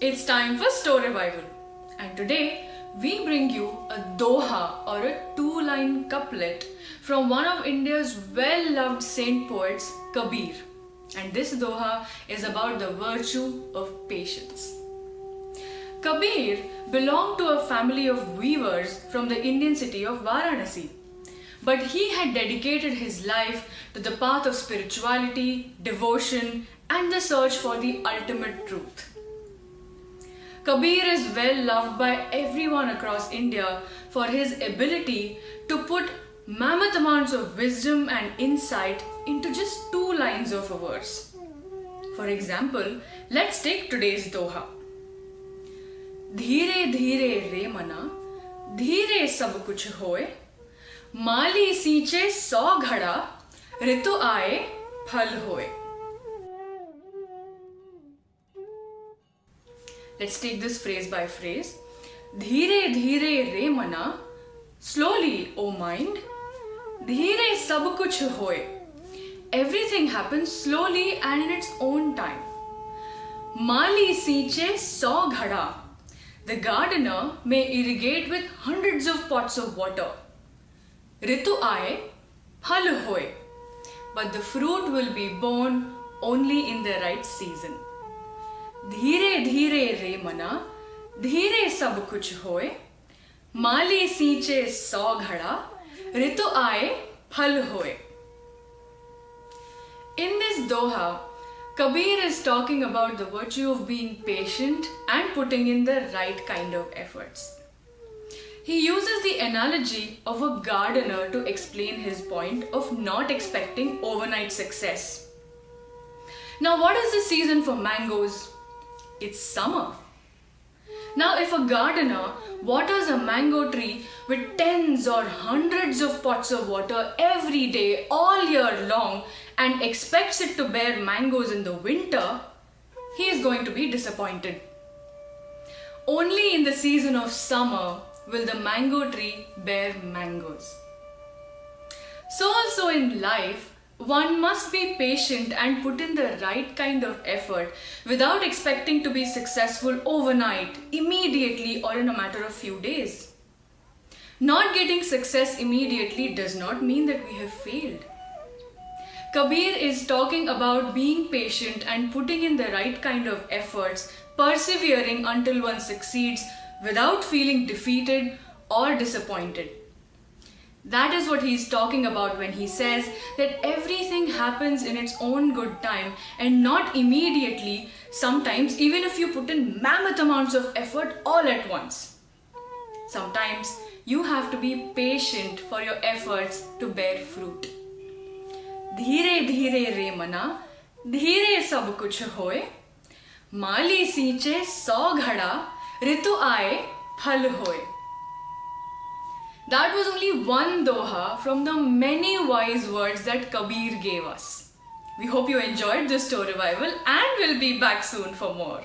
It's time for Story Revival, and today we bring you a doha or a two-line couplet from one of India's well-loved saint poets, Kabir. And this doha is about the virtue of patience. Kabir belonged to a family of weavers from the Indian city of Varanasi. But he had dedicated his life to the path of spirituality, devotion, and the search for the ultimate truth. Kabir is well loved by everyone across India for his ability to put mammoth amounts of wisdom and insight into just two lines of a verse. For example, let's take today's doha. धीरे धीरे रे मना, धीरे सब कुछ होए, माली सींचे 100 घड़ा, ऋतु आए फल होए. Let's take this phrase by phrase. धीरे धीरे रे मना, slowly O mind, धीरे सब कुछ होए. Everything happens slowly and in its own time. माली सींचे 100 घड़ा. The gardener may irrigate with hundreds of pots of water. Ritu aaye, phal hoye. But the fruit will be born only in the right season. Dheere dheere re mana, dheere sab kuch hoye. Mali sinche 100 ghada, ritu aaye, phal hoye. In this doha, Kabir is talking about the virtue of being patient and putting in the right kind of efforts. He uses the analogy of a gardener to explain his point of not expecting overnight success. Now, what is the season for mangoes? It's summer. Now, if a gardener waters a mango tree with tens or hundreds of pots of water every day, all year long, and expects it to bear mangoes in the winter, he is going to be disappointed. Only in the season of summer will the mango tree bear mangoes. So also in life, one must be patient and put in the right kind of effort without expecting to be successful overnight, immediately, or in a matter of few days. Not getting success immediately does not mean that we have failed. Kabir is talking about being patient and putting in the right kind of efforts, persevering until one succeeds without feeling defeated or disappointed. That is what he is talking about when he says that everything happens in its own good time and not immediately, sometimes even if you put in mammoth amounts of effort all at once. Sometimes you have to be patient for your efforts to bear fruit. धीरे धीरे रे मना, धीरे सब कुछ होए, माली सींचे 100 घड़ा, ऋतु आए फल होए. That was only one doha from the many wise words that Kabir gave us. We hope you enjoyed this story revival and will be back soon for more.